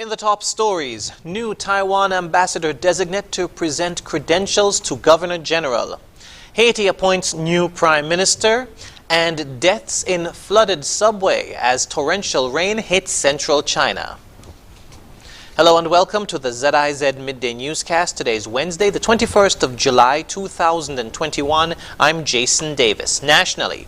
In the top stories, new Taiwan ambassador designate to present credentials to Governor General. Haiti appoints new prime minister, and deaths in flooded subway as torrential rain hits central China. Hello and welcome to the ZIZ Midday Newscast. Today is Wednesday, the 21st of July, 2021. I'm Jason Davis. Nationally,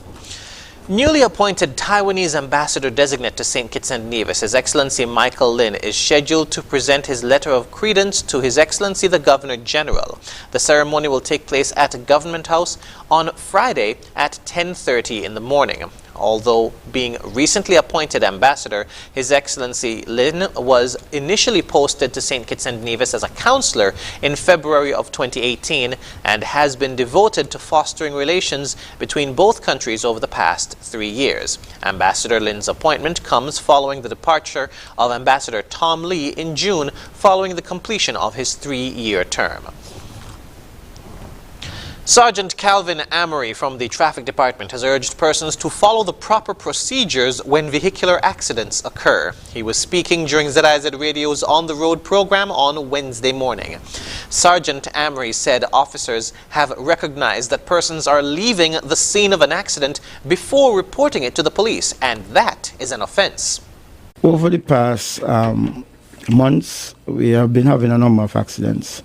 newly appointed Taiwanese ambassador-designate to St. Kitts and Nevis, His Excellency Michael Lin, is scheduled to present his letter of credence to His Excellency the Governor-General. The ceremony will take place at Government House on Friday at 10:30 in the morning. Although being recently appointed ambassador, His Excellency Lin was initially posted to St. Kitts and Nevis as a counselor in February of 2018 and has been devoted to fostering relations between both countries over the past 3 years. Ambassador Lin's appointment comes following the departure of Ambassador Tom Lee in June following the completion of his 3-year term. Sergeant Calvin Amory from the Traffic Department has urged persons to follow the proper procedures when vehicular accidents occur. He was speaking during ZIZ Radio's On the Road program on Wednesday morning. Sergeant Amory said officers have recognized that persons are leaving the scene of an accident before reporting it to the police, and that is an offense. Over the past months, we have been having a number of accidents,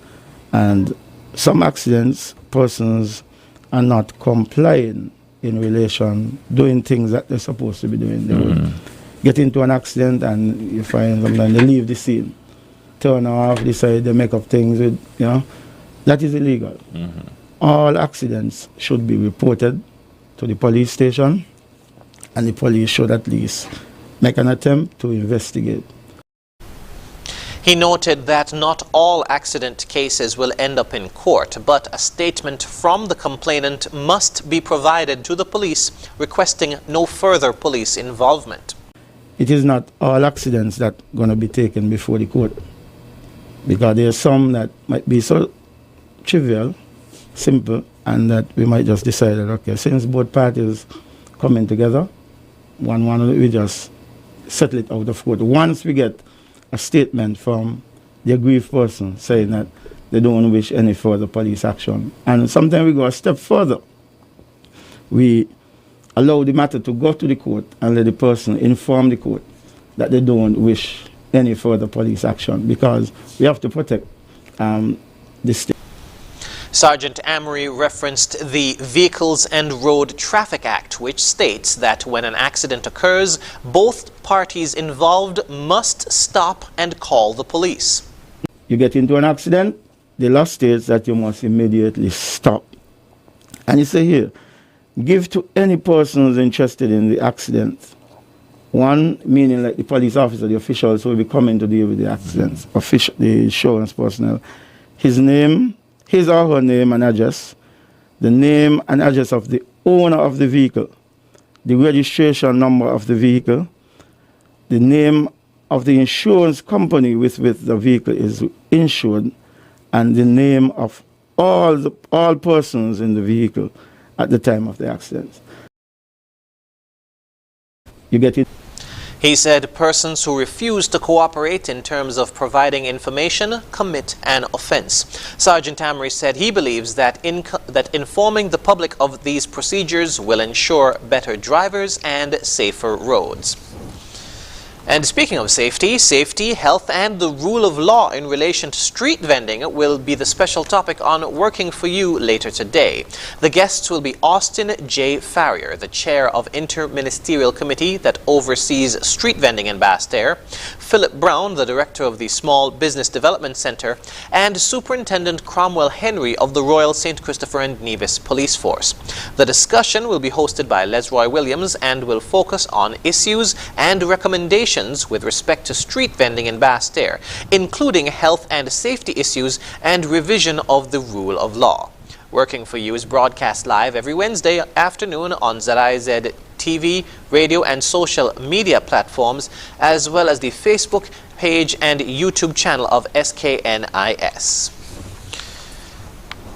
and some accidents, persons are not complying in relation, doing things that they're supposed to be doing. They would get into an accident and you find sometimes they leave the scene, turn off, decide they make up things with, that is illegal. All accidents should be reported to the police station, and the police should at least make an attempt to investigate. He noted that not all accident cases will end up in court, but a statement from the complainant must be provided to the police requesting no further police involvement. It is not all accidents that are going to be taken before the court, because there are some that might be so trivial, simple, and that we might just decide that, okay, since both parties coming together, we just settle it out of court. Once we get a statement from the aggrieved person saying that they don't wish any further police action. And sometimes we go a step further. We allow the matter to go to the court and let the person inform the court that they don't wish any further police action, because we have to protect the state. Sergeant Amory referenced the Vehicles and Road Traffic Act, which states that when an accident occurs, both parties involved must stop and call the police. You get into an accident, the law states that you must immediately stop. And you say here, give to any person who's interested in the accident. One, meaning like the police officer, the officials who will be coming to deal with the accidents, the insurance personnel, his name, his or her name and address, the name and address of the owner of the vehicle, the registration number of the vehicle, the name of the insurance company with which the vehicle is insured, and the name of all persons in the vehicle at the time of the accident. You get it? He said persons who refuse to cooperate in terms of providing information commit an offense. Sergeant Amory said he believes that informing the public of these procedures will ensure better drivers and safer roads. And speaking of safety, health, and the rule of law in relation to street vending will be the special topic on Working for You later today. The guests will be Austin J. Farrier, the chair of Interministerial Committee that oversees street vending in Basse-Terre, Philip Brown, the director of the Small Business Development Center, and Superintendent Cromwell Henry of the Royal St. Christopher and Nevis Police Force. The discussion will be hosted by Lesroy Williams and will focus on issues and recommendations with respect to street vending in Basse-Terre, including health and safety issues and revision of the rule of law. Working for You is broadcast live every Wednesday afternoon on ZIZ TV, radio, and social media platforms, as well as the Facebook page and YouTube channel of SKNIS.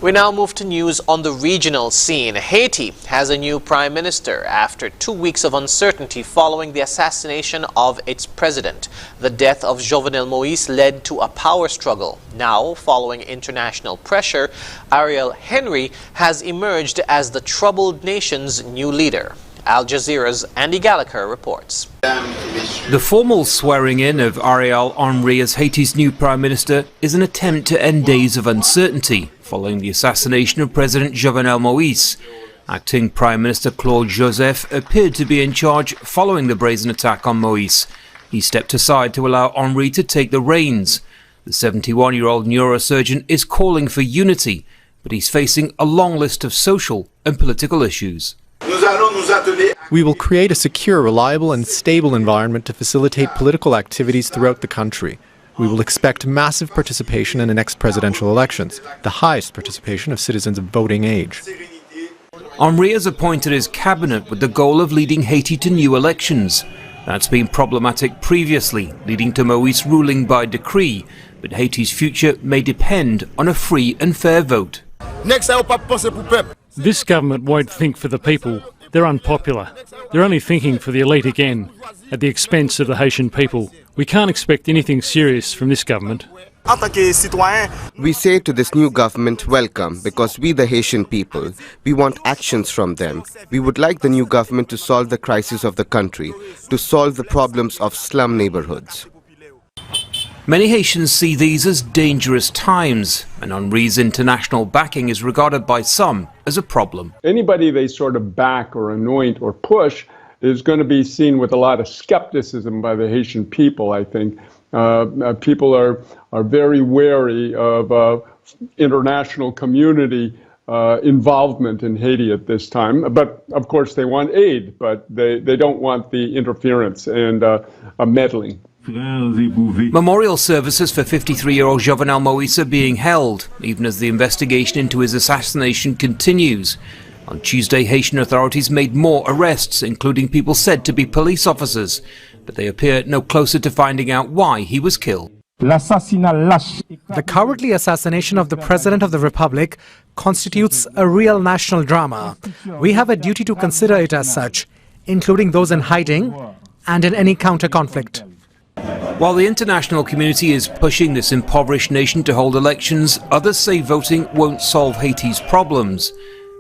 We now move to news on the regional scene. Haiti has a new prime minister after 2 weeks of uncertainty following the assassination of its president. The death of Jovenel Moïse led to a power struggle. Now, following international pressure, Ariel Henry has emerged as the troubled nation's new leader. Al Jazeera's Andy Gallagher reports. The formal swearing-in of Ariel Henry as Haiti's new prime minister is an attempt to end days of uncertainty following the assassination of President Jovenel Moïse. Acting Prime Minister Claude Joseph appeared to be in charge following the brazen attack on Moïse. He stepped aside to allow Henry to take the reins. The 71-year-old neurosurgeon is calling for unity, but he's facing a long list of social and political issues. We will create a secure, reliable and stable environment to facilitate political activities throughout the country. We will expect massive participation in the next presidential elections, the highest participation of citizens of voting age. Henry has appointed his cabinet with the goal of leading Haiti to new elections. That's been problematic previously, leading to Moïse ruling by decree, but Haiti's future may depend on a free and fair vote. This government won't think for the people. They're unpopular. They're only thinking for the elite again, at the expense of the Haitian people. We can't expect anything serious from this government. We say to this new government, welcome, because we the Haitian people, we want actions from them. We would like the new government to solve the crisis of the country, to solve the problems of slum neighborhoods. Many Haitians see these as dangerous times, and Henry's international backing is regarded by some as a problem. Anybody they sort of back or anoint or push is going to be seen with a lot of skepticism by the Haitian people, I think. People are very wary of international community involvement in Haiti at this time. But, of course, they want aid, but they don't want the interference and meddling. Memorial services for 53-year-old Jovenel Moïse are being held, even as the investigation into his assassination continues. On Tuesday, Haitian authorities made more arrests, including people said to be police officers, but they appear no closer to finding out why he was killed. The cowardly assassination of the President of the Republic constitutes a real national drama. We have a duty to consider it as such, including those in hiding and in any counter-conflict. While the international community is pushing this impoverished nation to hold elections, others say voting won't solve Haiti's problems.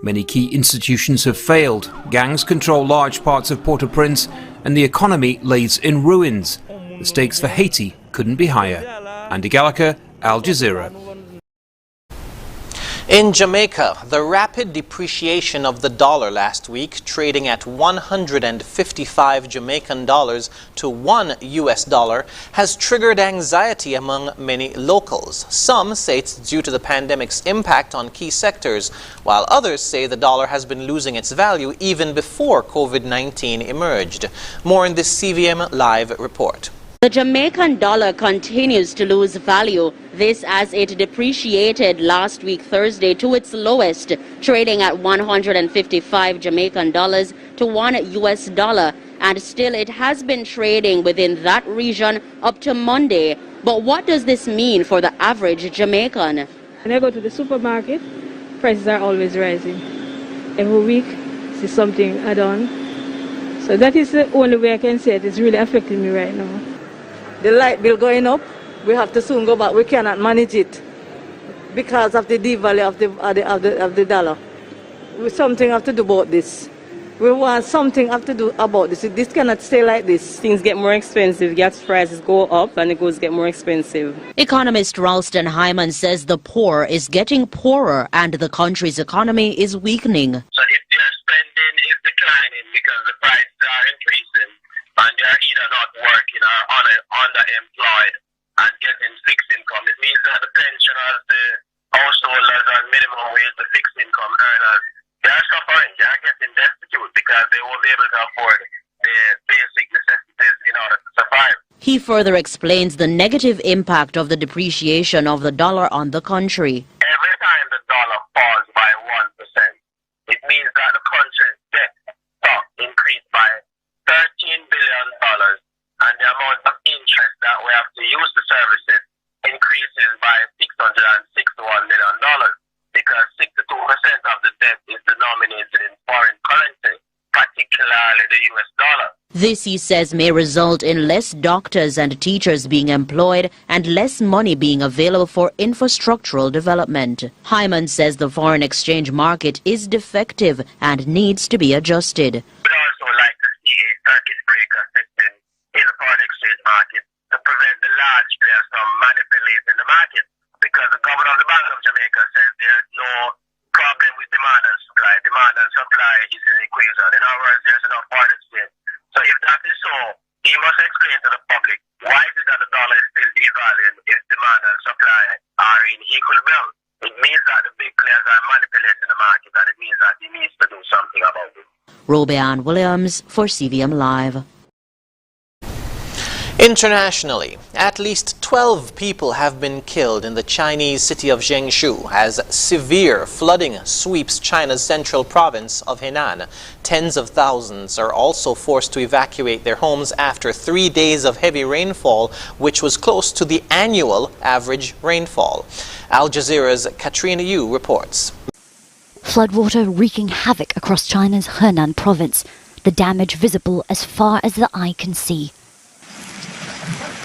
Many key institutions have failed, gangs control large parts of Port-au-Prince, and the economy lays in ruins. The stakes for Haiti couldn't be higher. Andy Gallagher, Al Jazeera. In Jamaica, the rapid depreciation of the dollar last week, trading at 155 Jamaican dollars to $1 US, has triggered anxiety among many locals. Some say it's due to the pandemic's impact on key sectors, while others say the dollar has been losing its value even before COVID-19 emerged. More in this CVM Live report. The Jamaican dollar continues to lose value, this as it depreciated last week Thursday to its lowest, trading at 155 Jamaican dollars to $1 US, and still it has been trading within that region up to Monday. But what does this mean for the average Jamaican? When I go to the supermarket, prices are always rising. Every week, see something add on. So that is the only way I can say it is really affecting me right now. The light bill going up, we have to soon go back. We cannot manage it because of the devalue of the dollar. Something have to do about this. We want something have to do about this. This cannot stay like this. Things get more expensive, gas prices go up and it goes get more expensive. Economist Ralston Hyman says the poor is getting poorer and the country's economy is weakening. So if their spending is declining because the prices are increasing, and they're either not working or underemployed and getting fixed income, it means that the pensioners, the householders and minimum wage, the fixed income earners, they are suffering, they are getting destitute because they won't be able to afford the basic necessities in order to survive. He further explains the negative impact of the depreciation of the dollar on the country. Every time the dollar falls by 1%, it means that the country's debt stock increased by $13 billion, and the amount of interest that we have to use to service it increases by $661 million. because 62% of the debt is denominated in foreign currency, particularly the US dollar. This, he says, may result in less doctors and teachers being employed and less money being available for infrastructural development. Hyman says the foreign exchange market is defective and needs to be adjusted. We'd also like to see a circuit breaker system in the foreign exchange market to prevent the large players from manipulating the market, because the governor of the Bank of Jamaica says there's no problem with demand and supply. Demand and supply is an equation. In other words, there's enough foreign exchange. So if that is so, he must explain to the public why is it that the dollar is still devaluing if demand and supply are in equal balance. It means that the big players are manipulating the market, and it means that he needs to do something about it. Robeanne Williams for CVM Live. Internationally, at least 12 people have been killed in the Chinese city of Zhengshu as severe flooding sweeps China's central province of Henan. Tens of thousands are also forced to evacuate their homes after 3 days of heavy rainfall, which was close to the annual average rainfall. Al Jazeera's Katrina Yu reports. Floodwater wreaking havoc across China's Henan province, the damage visible as far as the eye can see.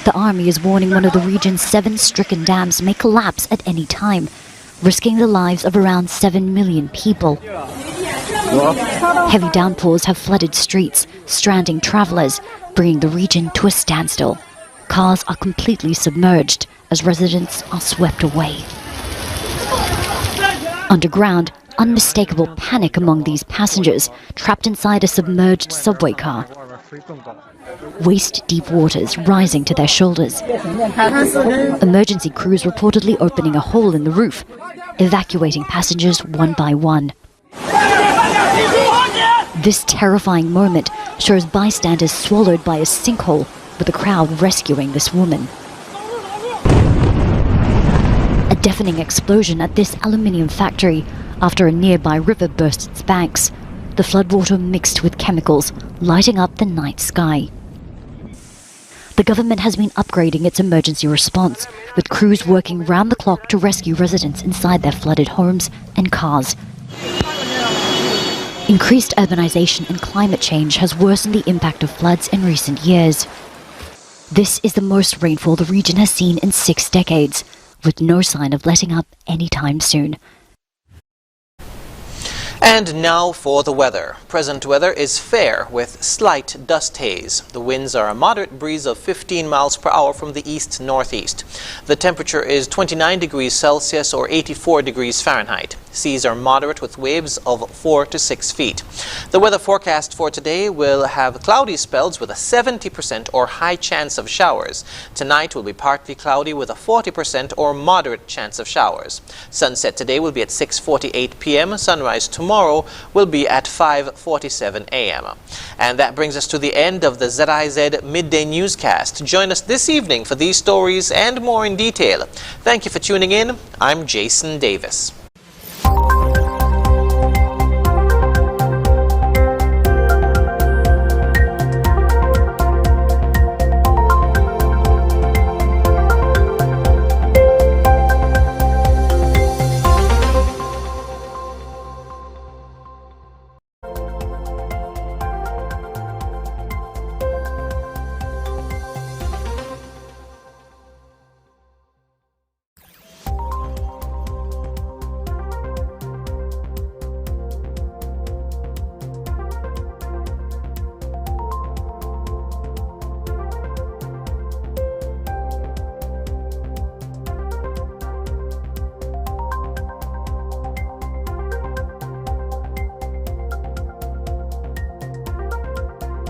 The army is warning one of the region's 7 stricken dams may collapse at any time, risking the lives of around 7 million people. Heavy downpours have flooded streets, stranding travelers, bringing the region to a standstill. Cars are completely submerged as residents are swept away. Underground, unmistakable panic among these passengers trapped inside a submerged subway car. Waist-deep waters rising to their shoulders. Emergency crews reportedly opening a hole in the roof, evacuating passengers one by one. This terrifying moment shows bystanders swallowed by a sinkhole, with the crowd rescuing this woman. A deafening explosion at this aluminium factory after a nearby river burst its banks. The floodwater mixed with chemicals, lighting up the night sky. The government has been upgrading its emergency response, with crews working round the clock to rescue residents inside their flooded homes and cars. Increased urbanization and climate change has worsened the impact of floods in recent years. This is the most rainfall the region has seen in 6 decades, with no sign of letting up anytime soon. And now for the weather. Present weather is fair with slight dust haze. The winds are a moderate breeze of 15 miles per hour from the east-northeast. The temperature is 29 degrees Celsius or 84 degrees Fahrenheit. Seas are moderate with waves of 4 to 6 feet. The weather forecast for today will have cloudy spells with a 70% or high chance of showers. Tonight will be partly cloudy with a 40% or moderate chance of showers. Sunset today will be at 6:48 p.m. Sunrise tomorrow will be at 5:47 a.m. And that brings us to the end of the ZIZ Midday Newscast. Join us this evening for these stories and more in detail. Thank you for tuning in. I'm Jason Davis.